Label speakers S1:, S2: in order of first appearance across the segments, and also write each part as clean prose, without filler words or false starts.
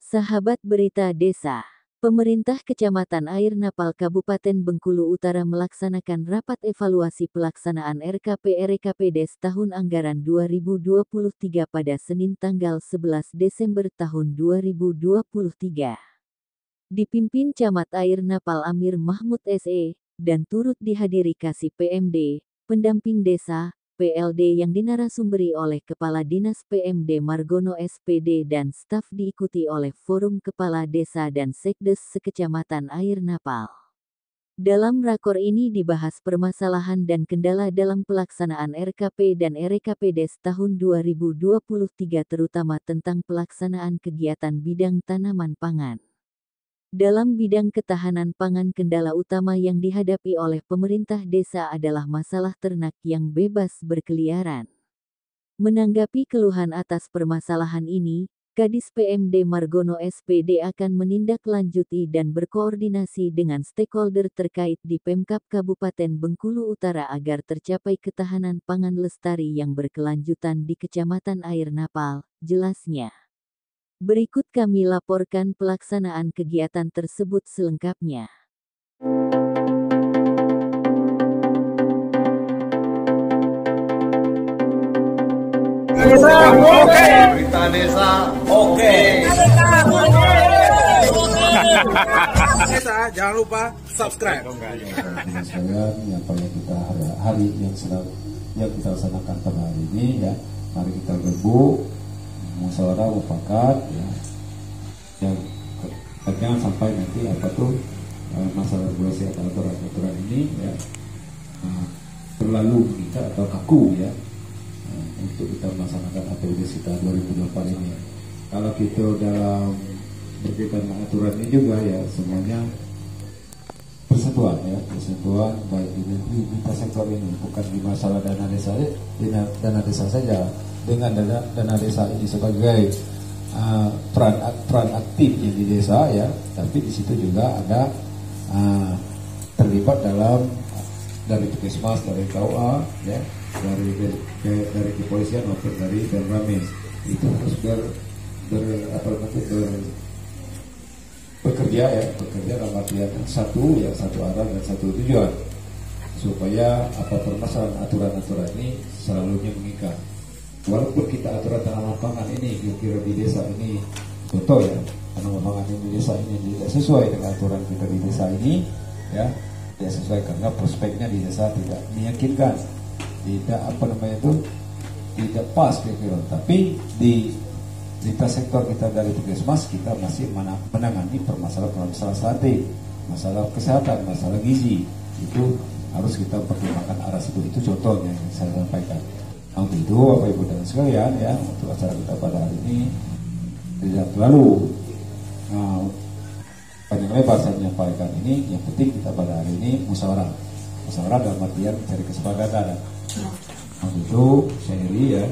S1: Sahabat Berita Desa, Pemerintah Kecamatan Air Napal Kabupaten Bengkulu Utara melaksanakan rapat evaluasi pelaksanaan RKP-RKPDes tahun anggaran 2023 pada Senin tanggal 11 Desember tahun 2023. Dipimpin Camat Air Napal Amir Mahmud SE, dan turut dihadiri Kasih PMD, pendamping desa, PLD yang dinarasumberi oleh Kepala Dinas PMD Margono SPD dan staf diikuti oleh Forum Kepala Desa dan Sekdes Sekecamatan Air Napal. Dalam rakor ini dibahas permasalahan dan kendala dalam pelaksanaan RKP dan RKPDes tahun 2023 terutama tentang pelaksanaan kegiatan bidang tanaman pangan. Dalam bidang ketahanan pangan, kendala utama yang dihadapi oleh pemerintah desa adalah masalah ternak yang bebas berkeliaran. Menanggapi keluhan atas permasalahan ini, Kadis PMD Margono SPD akan menindaklanjuti dan berkoordinasi dengan stakeholder terkait di Pemkab Kabupaten Bengkulu Utara agar tercapai ketahanan pangan lestari yang berkelanjutan di Kecamatan Air Napal, jelasnya. Berikut kami laporkan pelaksanaan kegiatan tersebut selengkapnya.
S2: Berita Desa, oke.
S3: Desa, jangan lupa subscribe.
S4: Saya menyampaikan kita hari yang sedang kita laksanakan pada hari ini ya. Mari kita berbu musyawarah mufakat ya, jangan sampai nanti masalah regulasi atau aturan ini ya terlalu mengikat atau kaku ya untuk kita melaksanakan APBDes kita 2024 ini. Kalau kita dalam berkaitan dengan aturan ini juga ya semuanya persentuhan baik di lintas sektor ini, bukan di masalah dana desa saja. Dengan dana desa ini sebagai peran aktifnya di desa ya, tapi di situ juga ada terlibat dalam dari Puskesmas, dari KUA ya, dari kepolisian maupun dari Denramis. Itu harus bekerja dalam artian satu arah dan satu tujuan, supaya apa permasalahan aturan ini selalunya mengikat. Walaupun kita aturan tanaman pangan ini kira-kira di desa ini contoh ya, tanaman pangan di desa ini tidak sesuai dengan aturan kita di desa ini ya, tidak sesuai karena prospeknya di desa tidak meyakinkan, tidak tidak pas kira-kira. Tapi di lintas sektor kita dari Puskesmas kita masih menangani permasalahan sate, masalah kesehatan, masalah gizi, itu harus kita pertimbangkan arah situ. Itu contohnya yang saya sampaikan. Untuk itu Bapak Ibu dan sekalian ya, untuk acara kita pada hari ini tidak terlalu panjang lebar saya menyampaikan ini. Yang penting kita pada hari ini musyawarah dalam artian mencari kesepakatan. Untuk itu saya iri ya,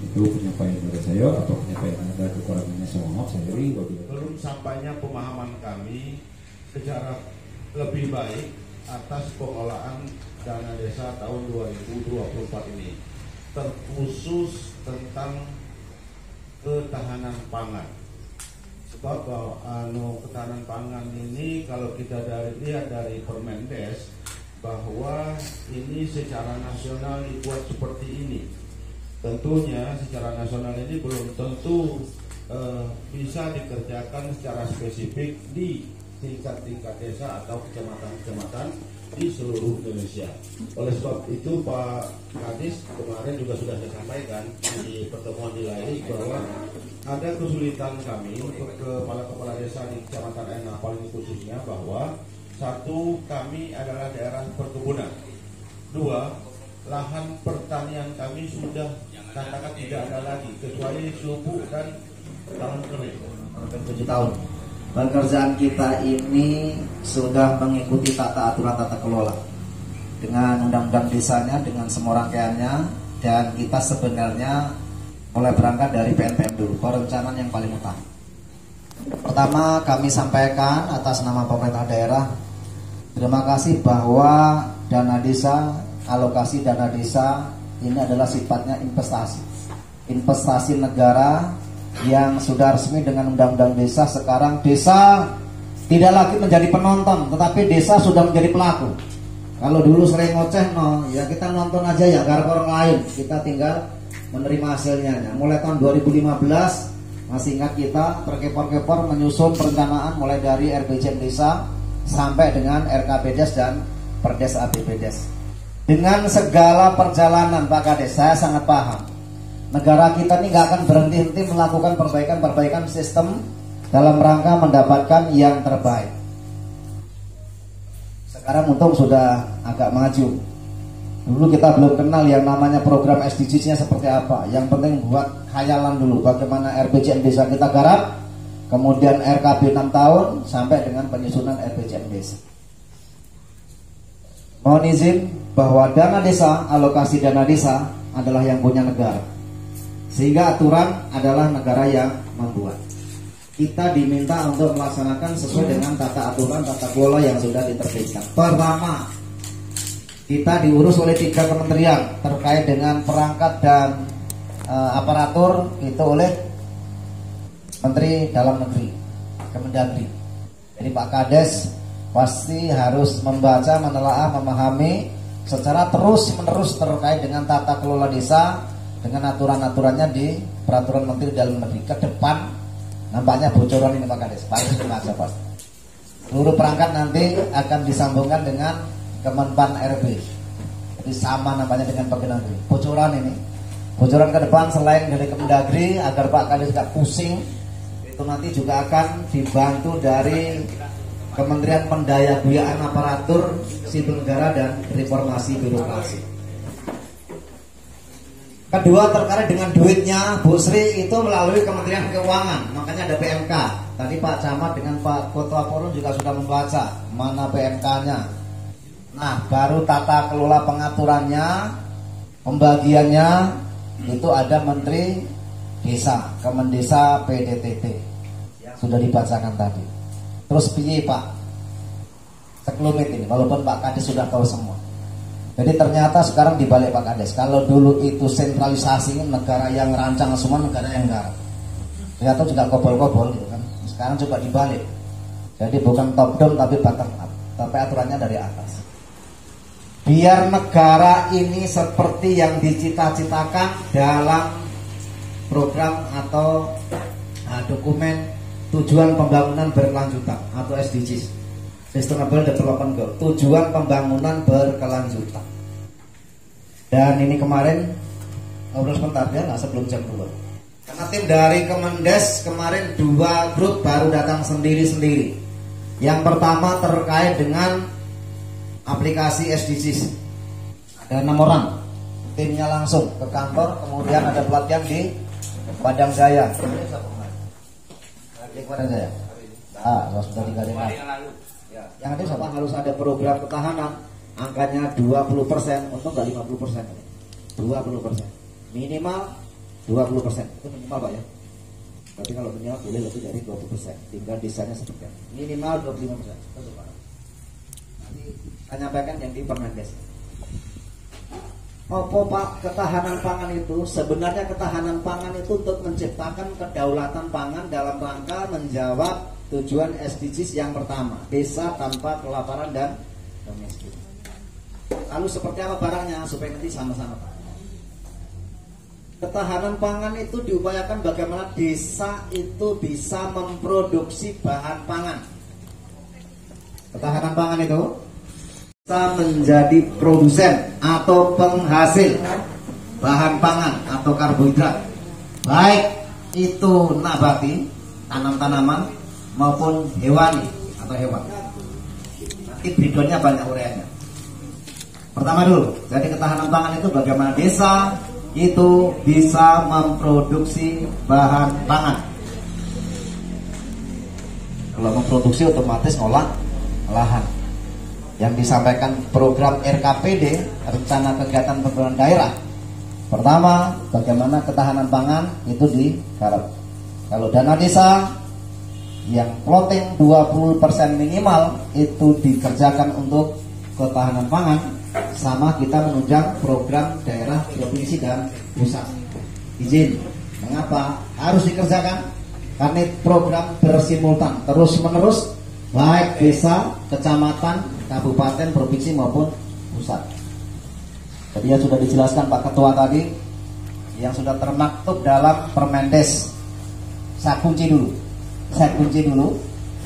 S4: itu penyampaian dari saya atau penyampaian Anda kekurangannya saya mohon saya iri.
S3: Belum sampainya pemahaman kami secara lebih baik atas pengelolaan dana desa tahun 2024 ini, terkhusus tentang ketahanan pangan. Sebab ketahanan pangan ini kalau kita lihat dari Permendes bahwa ini secara nasional dibuat seperti ini. Tentunya secara nasional ini belum tentu bisa dikerjakan secara spesifik di tingkat desa atau kecamatan-kecamatan di seluruh Indonesia. Oleh sebab itu Pak Kadis kemarin juga sudah saya sampaikan di pertemuan di Laili bahwa ada kesulitan kami untuk kepala desa di Kecamatan Air Napal ini khususnya, bahwa satu, kami adalah daerah perkebunan. Dua, lahan pertanian kami sudah katakan tidak ada lagi kecuali subur dan tahun kering.
S5: 7 tahun. Pekerjaan kita ini sudah mengikuti tata aturan tata kelola dengan undang-undang desanya, dengan semua rangkaiannya, dan kita sebenarnya mulai berangkat dari PNPM dulu, perencanaan yang paling utama. Pertama, kami sampaikan atas nama pemerintah daerah, terima kasih bahwa dana desa, alokasi dana desa ini adalah sifatnya investasi negara yang sudah resmi dengan undang-undang desa. Sekarang desa tidak lagi menjadi penonton, tetapi desa sudah menjadi pelaku. Kalau dulu sering ngoceh, no, ya kita nonton aja ya, garap orang lain, kita tinggal menerima hasilnya. Mulai tahun 2015 masih ingat kita terkepor-kepor menyusun perencanaan mulai dari RPJM desa sampai dengan RKPDes dan Perdes APBDes. Dengan segala perjalanan Pak Kades, saya sangat paham negara kita ini nggak akan berhenti-henti melakukan perbaikan sistem dalam rangka mendapatkan yang terbaik. Sekarang untung sudah agak maju. Dulu kita belum kenal yang namanya program SDGs-nya seperti apa. Yang penting buat khayalan dulu bagaimana RPJM desa kita garap, kemudian RKB 6 tahun sampai dengan penyusunan RPJM desa. Mohon izin bahwa dana desa, alokasi dana desa adalah yang punya negara. Sehingga aturan adalah negara yang membuat. Kita diminta untuk melaksanakan sesuai dengan tata aturan, tata kelola yang sudah diterbitkan. Pertama, kita diurus oleh 3 kementerian terkait dengan perangkat dan aparatur itu oleh Menteri Dalam Negeri, Kemendagri. Jadi Pak Kades pasti harus membaca, menelaah, memahami secara terus-menerus terkait dengan tata kelola desa, dengan aturan-aturannya di peraturan Menteri Dalam Negeri. Ke depan nampaknya bocoran ini Pak Kades, Pak Kades aja Pak. Seluruh perangkat nanti akan disambungkan dengan Kemenpan RB. Jadi sama namanya dengan Kemendagri. Bocoran ini, bocoran ke depan selain dari Kemendagri agar Pak Kades tidak pusing, itu nanti juga akan dibantu dari Kementerian Pendayaguyaan Aparatur Sipil Negara dan Reformasi Birokrasi. Kedua, terkait dengan duitnya Bu Sri itu melalui Kementerian Keuangan, makanya ada PMK. Tadi Pak Camat dengan Pak Ketua Forum juga sudah membaca mana PMK-nya. Nah, baru tata kelola pengaturannya, pembagiannya itu ada Menteri Desa, Kemendesa PDTT yang sudah dibacakan tadi. Terus piye Pak? Sekelumit ini, walaupun Pak Kades sudah tahu semua. Jadi ternyata sekarang dibalik Pak Kades. Kalau dulu itu sentralisasi, negara yang rancang semua, negara yang garap. Ternyata juga kobol-kobol gitu kan. Sekarang coba dibalik. Jadi bukan top down tapi bottom up. Tapi aturannya dari atas. Biar negara ini seperti yang dicita-citakan dalam program atau dokumen tujuan pembangunan berkelanjutan atau SDGs, Sustainable Development Goal, tujuan pembangunan berkelanjutan. Dan ini kemarin ngobrol sebentar ya, nggak sebelum jam 2. Karena tim dari Kemendes kemarin 2 grup baru datang sendiri-sendiri. Yang pertama terkait dengan aplikasi SDGs. Ada 6 orang, timnya langsung ke kantor, kemudian ada pelatihan di Padang Jaya. Di Padang Jaya. Sudah 3 hari lalu. Yang ada sama harus ada program ketahanan, angkanya 20%, untuk nggak 50%, 20%, minimal 20%, itu minimal Pak ya. Tapi kalau minimal boleh lebih dari 20%, tinggal desanya seperti apa. Minimal 25%. Itu Pak. Nanti saya nyampaikan yang di Permendes. Apa Pak ketahanan pangan itu? Sebenarnya ketahanan pangan itu untuk menciptakan kedaulatan pangan dalam rangka menjawab tujuan SDGs yang pertama, desa tanpa kelaparan dan kemiskinan. Lalu seperti apa barangnya supaya nanti sama-sama Pak. Ketahanan pangan itu diupayakan bagaimana desa itu bisa memproduksi bahan pangan. Ketahanan pangan itu bisa menjadi produsen atau penghasil bahan pangan atau karbohidrat, baik itu nabati, tanam-tanaman, maupun hewani atau hewan. Nanti breakdownnya banyak uraiannya. Pertama dulu, jadi ketahanan pangan itu bagaimana desa itu bisa memproduksi bahan pangan. Kalau memproduksi otomatis ngolah lahan. Yang disampaikan program RKPD, Rencana Kegiatan Pembangunan Daerah. Pertama, bagaimana ketahanan pangan itu digarap. Kalau dana desa yang plotting 20% minimal itu dikerjakan untuk ketahanan pangan, sama kita menunjang program daerah, provinsi dan pusat. Izin Mengapa harus dikerjakan? Karena program bersimultan terus-menerus, baik desa, kecamatan, kabupaten, provinsi maupun pusat. Tadi yang sudah dijelaskan Pak Ketua tadi, yang sudah termaktub dalam Permendes. Saya kunci dulu.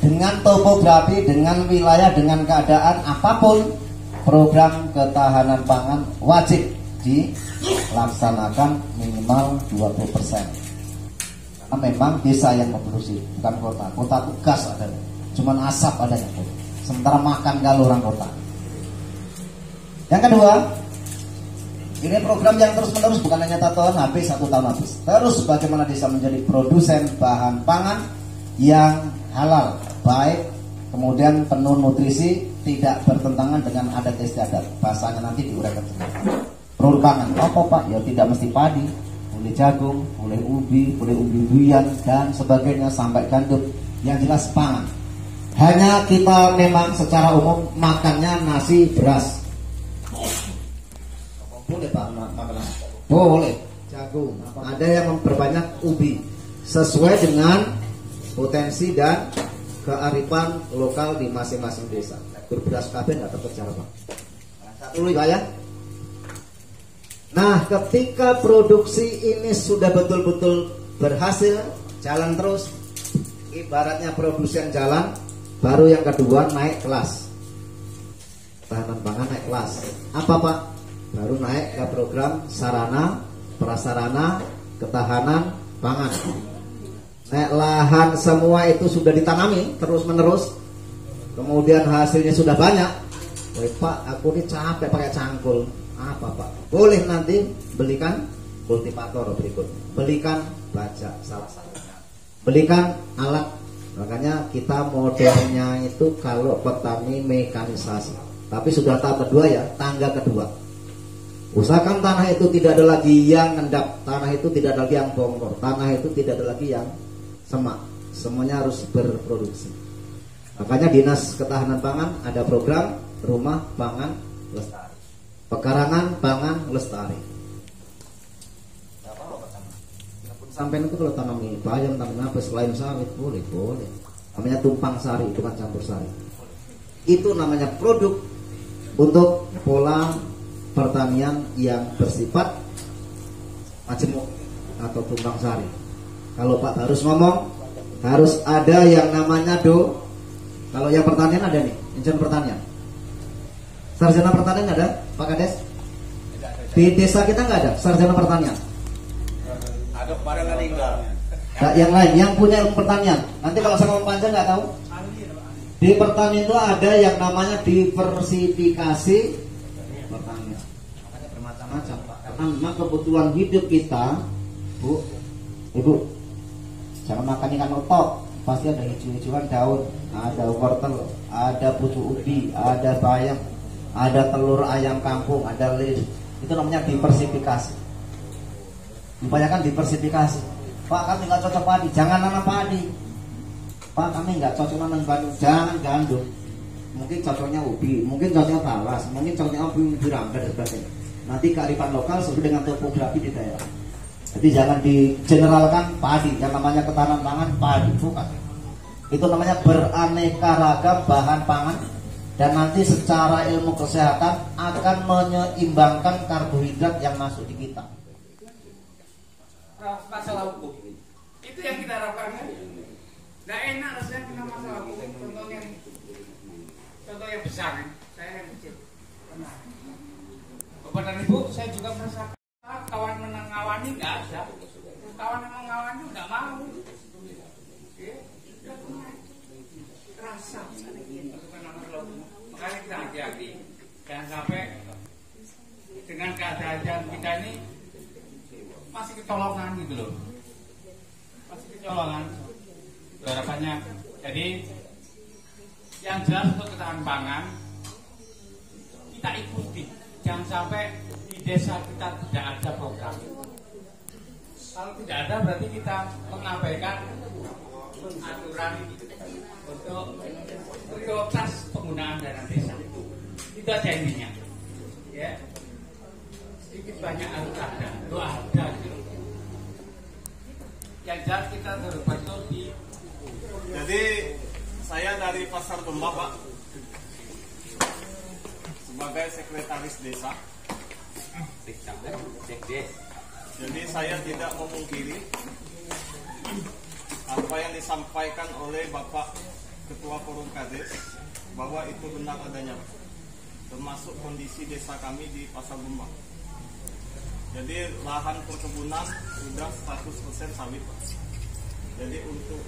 S5: Dengan topografi, dengan wilayah, dengan keadaan apapun, program ketahanan pangan wajib dilaksanakan minimal 20%. Karena memang desa yang memproduksi, bukan kota. Kota itu gas adanya, cuman asap adanya. Sementara makan kalau orang kota. Yang kedua, ini program yang terus-menerus, bukan hanya 1 tahun habis, 1 tahun habis. Terus bagaimana desa menjadi produsen bahan pangan yang halal, baik, kemudian penuh nutrisi, tidak bertentangan dengan adat istiadat. Bahasanya nanti diuraikan. Produk pangan apa Pak? Ya tidak mesti padi, boleh jagung, boleh ubi, boleh umbi-umbian dan sebagainya sampai gandum. Yang jelas pangan. Hanya kita memang secara umum makannya nasi, beras. Boleh Pak makan nasi? Boleh. Jagung. Ada yang memperbanyak ubi sesuai dengan potensi dan kearifan lokal di masing-masing desa. Berberas kabeh nggak terkejar Pak. Satu dulu ya. Nah, ketika produksi ini sudah betul-betul berhasil, jalan terus, ibaratnya produsen jalan, baru yang kedua naik kelas. Ketahanan pangan naik kelas. Apa Pak? Baru naik ke program sarana, prasarana, ketahanan pangan. Naik lahan semua itu sudah ditanami terus-menerus. Kemudian hasilnya sudah banyak. Woi Pak, aku ini capek pakai cangkul. Apa Pak? Boleh nanti belikan kultivator berikut. Belikan baja salah satunya. Belikan alat. Makanya kita modelnya itu kalau petani mekanisasi. Tapi sudah tahap kedua ya, tangga kedua. Usahakan tanah itu tidak ada lagi yang ngendap, tanah itu tidak ada lagi yang bongkor, tanah itu tidak ada lagi yang semak. Semuanya harus berproduksi. Makanya Dinas Ketahanan Pangan ada program Rumah Pangan Lestari, Pekarangan Pangan Lestari. Sampai itu kalau tanam bayam, tanam apa selain sawit boleh. Namanya tumpang sari, itu kan campur sari. Itu namanya produk untuk pola pertanian yang bersifat majemuk atau tumpang sari. Kalau Pak harus ngomong, harus ada yang namanya Kalau yang pertanian ada nih, insan pertanian. Sarjana pertanian ada, Pak Kades? Di desa kita nggak ada sarjana pertanian.
S2: Ada kemarin kan tinggal.
S5: Nah, yang lain, yang punya ilmu pertanian. Nanti kalau saya ngomong panjang nggak tahu. Di pertanian itu ada yang namanya diversifikasi pertanian. Makanya bermacam-macam Pak. Karena memang kebutuhan hidup kita, Ibu, jangan makan ikan otok. Pasti ada hijau-hijauan daun, ada wortel, ada pucuk ubi, ada bayam, ada telur ayam kampung, ada lele. Itu namanya diversifikasi. Kebanyakan diversifikasi. Pak, kami nggak cocok padi, jangan nanam padi. Pak, kami nggak cocok nanam gandum, jangan gandum. Mungkin cocoknya ubi, mungkin cocoknya talas, mungkin cocoknya ubi rangga dan sebagainya. Nanti kearifan lokal sesuai dengan topografi di daerah. Jadi jangan digeneralkan padi, yang namanya ketahanan pangan padi, bukan. Itu namanya beraneka ragam bahan pangan. Dan nanti secara ilmu kesehatan akan menyeimbangkan karbohidrat yang masuk di kita.
S6: Masalah hukum itu yang kita harapkan kan. Nggak enak rasanya kena masalah hukum. Contoh yang besar kan. Saya yang kecil. Bapak dan Ibu, saya juga merasakan kawan mengawani nggak ada. Kawan yang mengawani nggak mau. Terasa. Makanya kita hati-hati. Jangan sampai dengan keadaan kita ini masih kecolongan gitu loh, masih kecolongan. Harapannya, jadi yang jelas untuk ketahanan pangan kita ikuti, jangan sampai di desa kita tidak ada program. Kalau tidak ada berarti kita mengabaikan aturan untuk prioritas penggunaan dana desa. Itu aja intinya, ya. Sedikit banyak harus ada, itu ada gitu. kita betul di.
S2: Jadi saya dari Pasar Bemba, Pak, sebagai sekretaris desa. Jadi saya tidak memungkiri apa yang disampaikan oleh Bapak Ketua Forum Kades bahwa itu benar adanya, termasuk kondisi desa kami di Pasar Bemba. Jadi lahan perkebunan sudah 100% sawit, Pak. Jadi untuk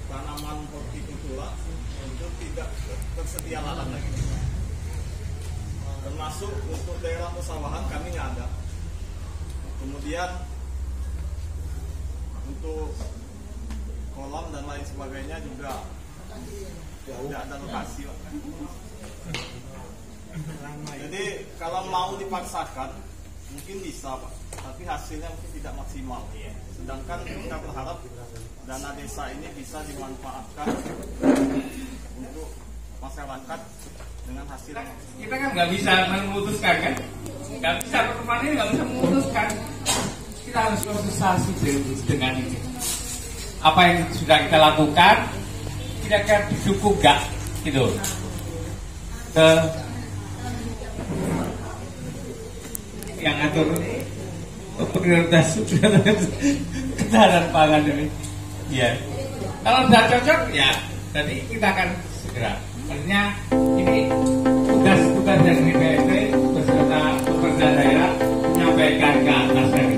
S2: tanaman hortikultura itu tidak tersedia lahan lagi. Termasuk untuk daerah persawahan kami nggak ada. Kemudian untuk kolam dan lain sebagainya juga tidak ada lokasi, Pak. Jadi kalau mau dipaksakan mungkin bisa, Pak, tapi hasilnya mungkin tidak maksimal. Sedangkan kita berharap dana desa ini bisa dimanfaatkan untuk masyarakat dengan hasil.
S6: Kita kan nggak bisa memutuskan kan, nggak bisa pertemuan ini nggak bisa memutuskan. Kita harus konsultasi dengan ini. Apa yang sudah kita lakukan, kira-kira cukup nggak gitu. Yang atur prioritas ketahanan pangan ini. Ya, kalau sudah cocok ya, nanti kita akan segera. Artinya ini tugas dari BPST beserta pemerintah daerah menyampaikan ke atas.